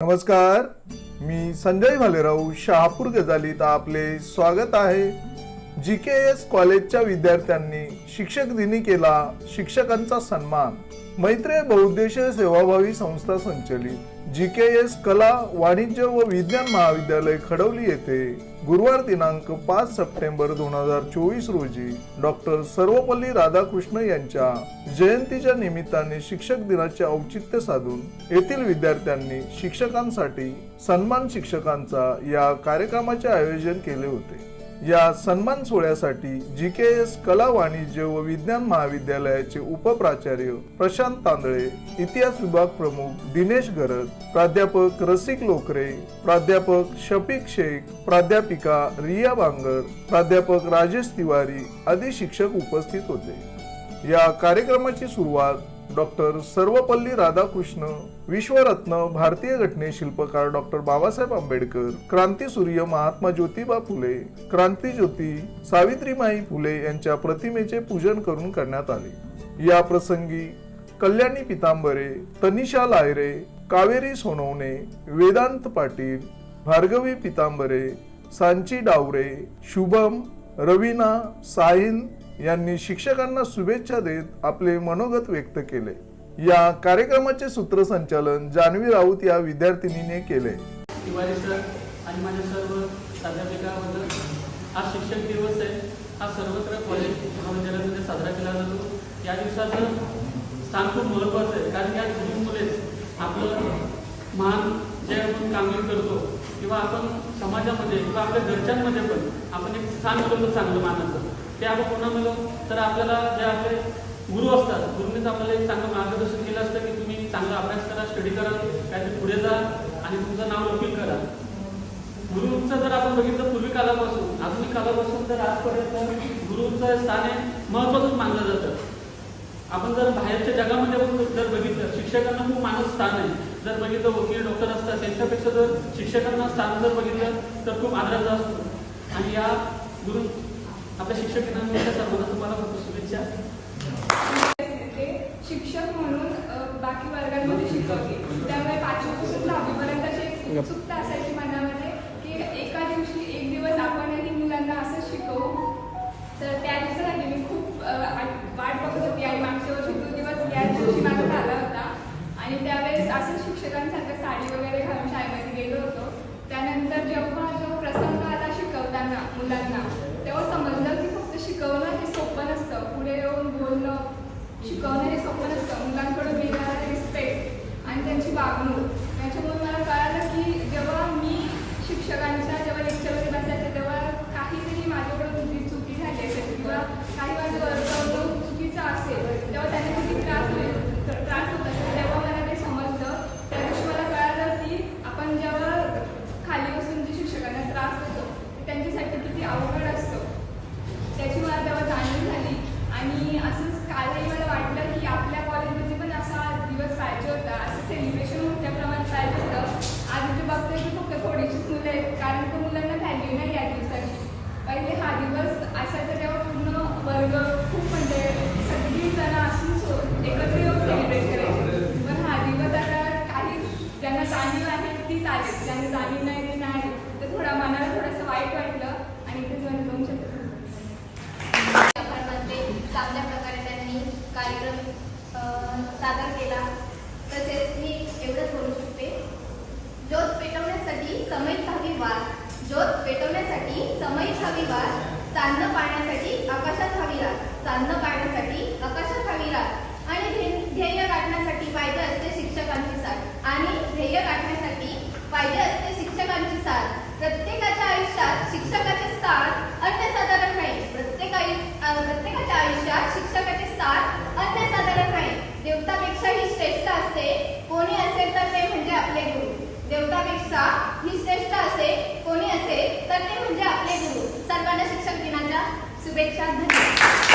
नमस्कार, मी संजय भालेराव शहापूर गजालीत आपले स्वागत आहे। GKS कॉलेजच्या विद्यार्थ्यांनी शिक्षक दिनी केला शिक्षकांचा सन्मान। मैत्रेय बहुउद्देशीय सेवाभावी संस्था संचलित GKS कला वाणिज्य व विज्ञान महाविद्यालय खडवली येथे गुरुवार दिनांक 5 सप्टेंबर 2024 रोजी डॉक्टर सर्वपल्ली राधाकृष्ण यांच्या जयंतीच्या निमित्ताने शिक्षक दिनाचे औचित्य साधून येथील विद्यार्थ्यांनी शिक्षकांसाठी सन्मान शिक्षकांचा या कार्यक्रमाचे आयोजन केले होते। या सन्मान सोहळ्यासाठी GKS कला वाणिज्य व विज्ञान महाविद्यालयाचे उपप्राचार्य प्रशांत तांदळे, इतिहास विभाग प्रमुख दिनेश गरज, प्राध्यापक रसिक लोकरे, प्राध्यापक शफीक शेख, प्राध्यापिका रिया बांगर, प्राध्यापक राजेश तिवारी आदी शिक्षक उपस्थित होते। या कार्यक्रमाची सुरुवात डॉक्टर सर्वपल्ली राधाकृष्ण, विश्वरत्न भारतीय घटने शिल्पकार डॉक्टर बाबासाहेब आंबेडकर, क्रांतीसूर्य महात्मा ज्योतिबा फुले, क्रांतीज्योती सावित्रीमाई फुले यांच्या प्रतिमेचे पूजन करून करण्यात आले। या प्रसंगी कल्याणी पितांबरे, तनिषा लायरे, कावेरी सोनवणे, वेदांत पाटील, भार्गवी पितांबरे, सांची डावरे, शुभम, रवीना, साहिल यांनी शिक्षकांना शुभेच्छा देत आपले मनोगत व्यक्त केले। या कार्यक्रमाचे सूत्रसंचालन जान्हवी राऊत या विद्यार्थिनीने केले। तिवारी सर आणि माझ्या सर्व प्राध्यापिकांबद्दल आज शिक्षक दिवस आहे। हा सर्वत्र कॉलेज महाविद्यालयामध्ये साजरा केला जातो। या दिवसाचं स्थान खूप महत्त्वाचं आहे, कारण या दिवसामुळेच आपलं मान जे आपण कामगिरी करतो किंवा आपण समाजामध्ये किंवा आपल्या घरच्यांमध्ये पण आपण एक स्थान मिळवतो चांगलं मानाचं। ते आपण कोणा मिळवतो तर आपल्याला जे आपले गुरु असतात, गुरुंनीच आपल्याला एक चांगलं मार्गदर्शन केलं असतं की तुम्ही चांगला अभ्यास करा, स्टडी करा, काहीतरी पुढे जा आणि तुमचं नाव लौकिक करा। गुरुंचं जर आपण बघितलं पूर्वी कालापासून आधुनिक कालापासून तर आजपर्यंत गुरुंचं स्थान हे महत्त्वाचंच मानलं जातं। आपण जर बाहेरच्या जगामध्ये पण जर बघितलं शिक्षकांना खूप मानस स्थान आहे। जर बघितलं वकील डॉक्टर असतात त्यांच्यापेक्षा जर शिक्षकांना स्थान जर बघितलं तर खूप आदराचा असतो। आणि या गुरु आपल्या शिक्षक दिनानिमित्त सर्वांना तुम्हाला खूप शुभेच्छा। शिक्षक म्हणून बाकी वर्गांमध्ये शिकवते, त्यामुळे 5वी पासून 10वी पर्यंतची उत्सुकता असायची मनामध्ये की एका दिवशी एक दिवस आपणही मुलांना असं शिकवू। तर त्या दिवसासाठी मी खूप वाट बघत होती आणि मागच्या वर्षी तो दिवस या दिवशी माझा झाला होता। आणि त्यावेळेस असं शिक्षकांसारखं साडी वगैरे घालून शाळेमध्ये गेलो होतो। त्यानंतर जेव्हा जो प्रसंग आला शिकवताना मुलांना, तेव्हा समजलं की फक्त शिकवणं हे सोपं नसतं, पुढे येऊन बोलणं शिकवणं हे सोपं नसतं। मुलांकडून मिळणारा रिस्पेक्ट आणि त्यांची वागणूक याच्यामुळे मला कळालं की जेव्हा मी शिक्षकांच्या जेव्हा लेक्चरमध्ये बसायचे तेव्हा काहीतरी माझ्याकडून चुकी झाली असेल किंवा काही माझं वर्तवणूक चुकीचं असेल तेव्हा त्यांना किती त्रास होत असेल तेव्हा मला ते समजलं। त्या दिवशी मला कळालं की आपण जेव्हा खाली बसून जे शिक्षकांना त्रास देतो त्यांच्यासाठी किती अवघड असतं, त्याची मला तेव्हा जाणीव झाली। आणि असंच कालही मला वाटलं की आपल्या कॉलेजमध्ये पण असा दिवस पाहिजे होता, असं सेलिब्रेशन मोठ्या प्रमाणात पाहिजे होतं। आज मी बघतोय की फक्त थोडीशीच मुलं आहेत, कारण तर मुलांना व्हॅल्यू नाही या दिवसाची। पहिले हा दिवस असायचा तेव्हा पूर्ण वर्ग खूप म्हणजे सगळी जण असून एकत्र येऊन सेलिब्रेट करायचे। पण हा दिवस आता काही ज्यांना जाणीव आहे तीच आले, ज्यांना जाणीव नाही ते नाही, तर थोडा मनाला थोडंसं वाईट वाटलं आणि ते जण 2 शब्द चांगल्या प्रकारे त्यांनी कार्यक्रम सादर केला। तसेच मी एवढंच बोलू शकते, ज्योत पेटवण्यासाठी समईत हवी वार, ज्योत पेटवण्यासाठी समईत हवी वार, चांदणं पाहण्यासाठी आकाशात हवी रात, चांदणं पाहण्यासाठी आकाशात हवी रात। आणि ध्येय गाठण्यासाठी पाहिजे असते शिक्षकांची साथ, आणि ध्येय गाठण्यासाठी पाहिजे असते शिक्षकांची साथ। प्रत्येकाच्या आयुष्यात शिक्षकाचे स्थान अनन्यसाधारण आहे, प्रत्येकाच्या आयुष्यात शिक्षकाचे स्थान अनन्यसाधारण आहे। देवतापेक्षा ही श्रेष्ठ असते कोणी असेल तर ते म्हणजे आपले गुरु, देवतापेक्षा ही श्रेष्ठ असे कोणी असेल तर ते म्हणजे आपले गुरु। सर्वांना शिक्षक दिनाच्या शुभेच्छा। धन्यवाद।